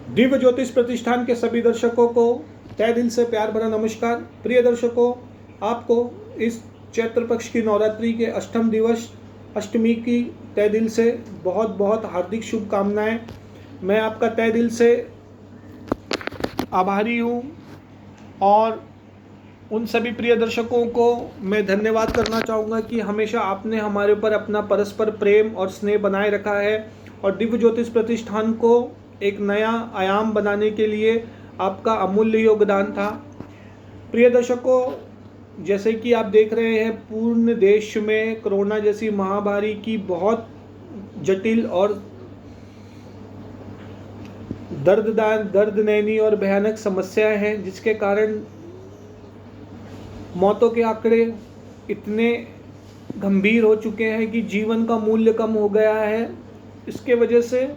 दिव्य ज्योतिष प्रतिष्ठान के सभी दर्शकों को तहे दिल से प्यार भरा नमस्कार। प्रिय दर्शकों, आपको इस चैत्र पक्ष की नवरात्रि के अष्टम दिवस अष्टमी की तहे दिल से बहुत बहुत हार्दिक शुभकामनाएं। मैं आपका तहे दिल से आभारी हूँ और उन सभी प्रिय दर्शकों को मैं धन्यवाद करना चाहूँगा कि हमेशा आपने हमारे ऊपर अपना परस्पर प्रेम और स्नेह बनाए रखा है और दिव्य ज्योतिष प्रतिष्ठान को एक नया आयाम बनाने के लिए आपका अमूल्य योगदान था। प्रिय दर्शकों, जैसे कि आप देख रहे हैं, पूर्ण देश में कोरोना जैसी महामारी की बहुत जटिल और दर्दनैनी और भयानक समस्या है, जिसके कारण मौतों के आंकड़े इतने गंभीर हो चुके हैं कि जीवन का मूल्य कम हो गया है। इसके वजह से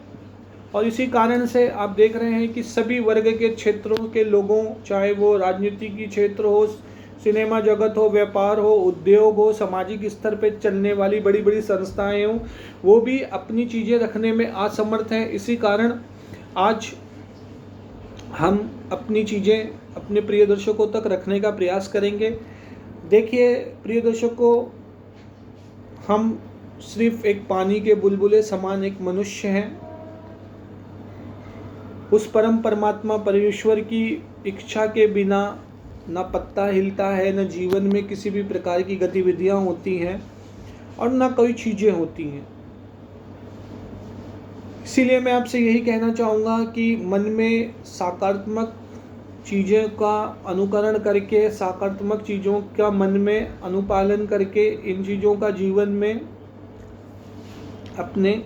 और इसी कारण से आप देख रहे हैं कि सभी वर्ग के क्षेत्रों के लोगों, चाहे वो राजनीति क्षेत्र हो, सिनेमा जगत हो, व्यापार हो, उद्योग हो, सामाजिक स्तर पर चलने वाली बड़ी बड़ी संस्थाएं हों, वो भी अपनी चीज़ें रखने में असमर्थ हैं। इसी कारण आज हम अपनी चीज़ें अपने प्रिय दर्शकों तक रखने का प्रयास करेंगे। देखिए प्रिय दर्शकों, हम सिर्फ एक पानी के बुलबुले समान एक मनुष्य हैं। उस परम परमात्मा परमेश्वर की इच्छा के बिना न पत्ता हिलता है, न जीवन में किसी भी प्रकार की गतिविधियां होती हैं और न कोई चीज़ें होती हैं। इसीलिए मैं आपसे यही कहना चाहूँगा कि मन में सकारात्मक चीज़ों का अनुकरण करके, सकारात्मक चीज़ों का मन में अनुपालन करके, इन चीज़ों का जीवन में अपने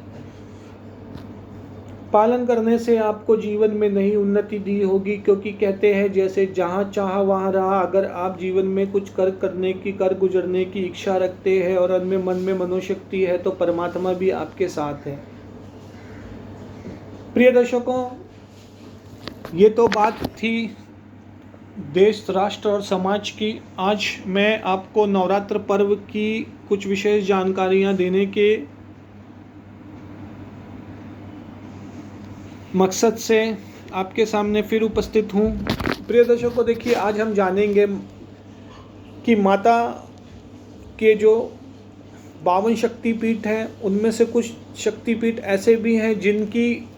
पालन करने से आपको जीवन में नई उन्नति दी होगी। क्योंकि कहते हैं जैसे जहाँ चाहा वहाँ रहा। अगर आप जीवन में कुछ कर गुजरने की इच्छा रखते हैं और उनमें मन में मनोशक्ति है तो परमात्मा भी आपके साथ है। प्रिय दर्शकों, ये तो बात थी देश, राष्ट्र और समाज की। आज मैं आपको नवरात्र पर्व की कुछ विशेष जानकारियां देने के मकसद से आपके सामने फिर उपस्थित हूँ। प्रिय दर्शकों, देखिए आज हम जानेंगे कि माता के जो 52 शक्तिपीठ हैं, उनमें से कुछ शक्तिपीठ ऐसे भी हैं जिनकी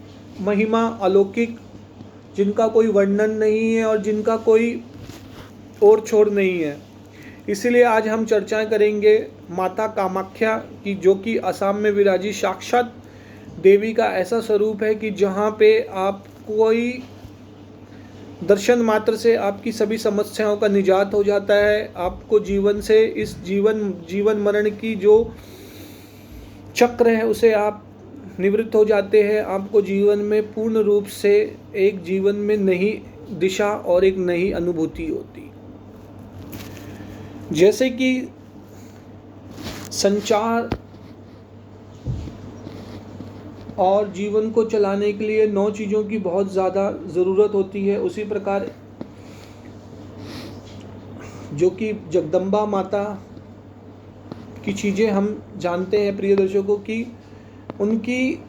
महिमा अलौकिक, जिनका कोई वर्णन नहीं है और जिनका कोई ओर छोर नहीं है। इसीलिए आज हम चर्चाएं करेंगे माता कामाख्या की, जो कि असम में विराजी साक्षात देवी का ऐसा स्वरूप है कि जहां पे आप कोई दर्शन मात्र से आपकी सभी समस्याओं का निजात हो जाता है। आपको जीवन से, इस जीवन मरण की जो चक्र है उसे आप निवृत्त हो जाते हैं। आपको जीवन में पूर्ण रूप से एक जीवन में नई दिशा और एक नई अनुभूति होती। जैसे कि संचार और जीवन को चलाने के लिए 9 चीज़ों की बहुत ज़्यादा ज़रूरत होती है, उसी प्रकार जो कि जगदम्बा माता की चीज़ें हम जानते हैं प्रिय दर्शकों की, उनकी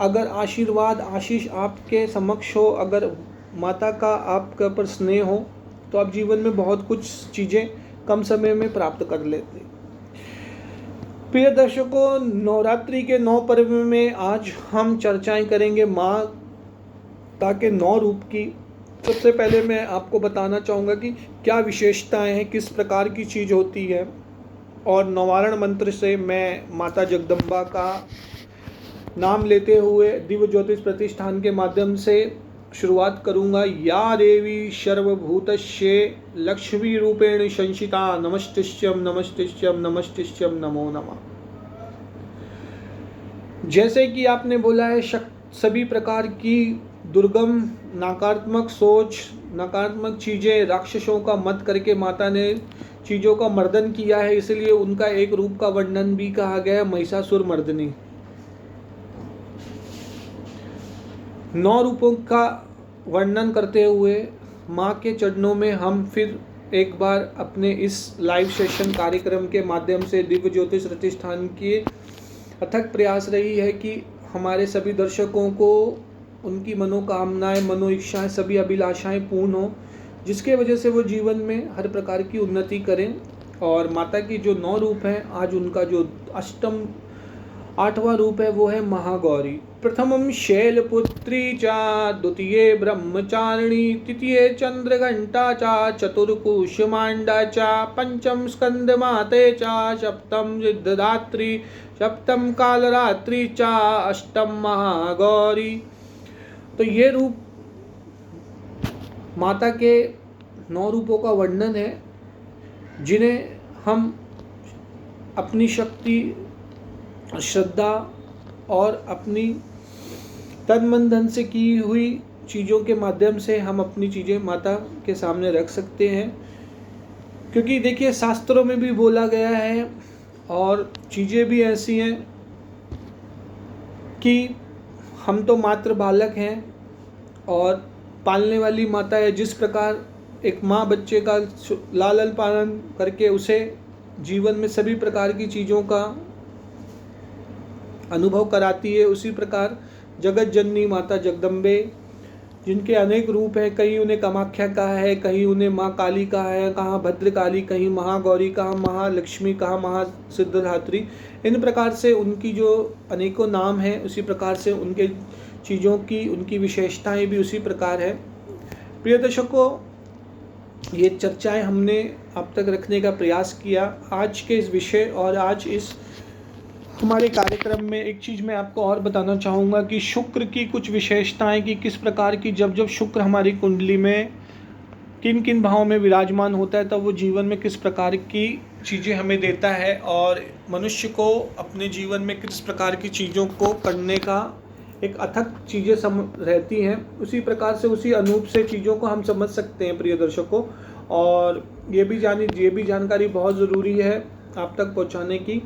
अगर आशीर्वाद आशीष आपके समक्ष हो, अगर माता का आपके ऊपर स्नेह हो, तो आप जीवन में बहुत कुछ चीज़ें कम समय में प्राप्त कर लेते। प्रिय दर्शकों, नवरात्रि के 9 पर्व में आज हम चर्चाएं करेंगे माता के 9 रूप की। सबसे पहले मैं आपको बताना चाहूँगा कि क्या विशेषताएं हैं, किस प्रकार की चीज़ होती है, और निवारण मंत्र से मैं माता जगदम्बा का नाम लेते हुए दिव्य ज्योतिष प्रतिष्ठान के माध्यम से शुरुआत करूंगा। या देवी सर्वभूतस्य लक्ष्मी रूपेण संशिता नमस्तिष्यम नमस्तिष्यम नमस्तिष्यम नमो नमः। जैसे कि आपने बोला है, सभी प्रकार की दुर्गम, नकारात्मक सोच, नकारात्मक चीज़ें, राक्षसों का मत करके माता ने चीज़ों का मर्दन किया है। इसलिए उनका एक रूप का वर्णन भी कहा गया है, महिषासुर मर्दनी। 9 रूपों का वर्णन करते हुए माँ के चरणों में हम फिर एक बार अपने इस लाइव सेशन कार्यक्रम के माध्यम से दिव्य ज्योतिष प्रतिष्ठान की अथक प्रयास रही है कि हमारे सभी दर्शकों को उनकी मनोकामनाएं, मनोइच्छाएं, सभी अभिलाषाएं पूर्ण हो, जिसके वजह से वो जीवन में हर प्रकार की उन्नति करें। और माता की जो 9 रूप हैं, आज उनका जो 8वां रूप है वो है महागौरी। प्रथमम शैलपुत्री चा, द्वितीय ब्रह्मचारिणी, तृतीय चंद्रघंटा चा, चतुर्कुशमांडा चा, पंचम स्कंदमाते चा, सप्तम सिद्धदात्री, सप्तम कालरात्रि चा, अष्टम महागौरी। तो ये रूप माता के 9 रूपों का वर्णन है, जिन्हें हम अपनी शक्ति, श्रद्धा और अपनी तन मन धन से की हुई चीज़ों के माध्यम से हम अपनी चीज़ें माता के सामने रख सकते हैं। क्योंकि देखिए, शास्त्रों में भी बोला गया है और चीज़ें भी ऐसी हैं कि हम तो मात्र बालक हैं और पालने वाली माता है। जिस प्रकार एक माँ बच्चे का लालन पालन करके उसे जीवन में सभी प्रकार की चीज़ों का अनुभव कराती है, उसी प्रकार जगत जननी माता जगदम्बे, जिनके अनेक रूप हैं, कहीं उन्हें कामाख्या कहा है, कहीं उन्हें माँ काली कहा है, कहाँ भद्रकाली, कहीं महागौरी, कहाँ महालक्ष्मी, कहाँ महासिद्धधात्री। इन प्रकार से उनकी जो अनेकों नाम हैं, उसी प्रकार से उनके चीज़ों की, उनकी विशेषताएं भी उसी प्रकार है। प्रिय दर्शकों, ये चर्चाएं हमने अब तक रखने का प्रयास किया। आज के इस विषय और आज इस हमारे कार्यक्रम में एक चीज़ मैं आपको और बताना चाहूँगा कि शुक्र की कुछ विशेषताएं, कि किस प्रकार की जब शुक्र हमारी कुंडली में किन किन भावों में विराजमान होता है, तब वो जीवन में किस प्रकार की चीज़ें हमें देता है और मनुष्य को अपने जीवन में किस प्रकार की चीज़ों को करने का एक अथक चीज़ें रहती हैं। उसी प्रकार से, उसी अनूप से चीज़ों को हम समझ सकते हैं प्रिय दर्शकों। और ये भी जानकारी बहुत ज़रूरी है आप तक पहुंचाने की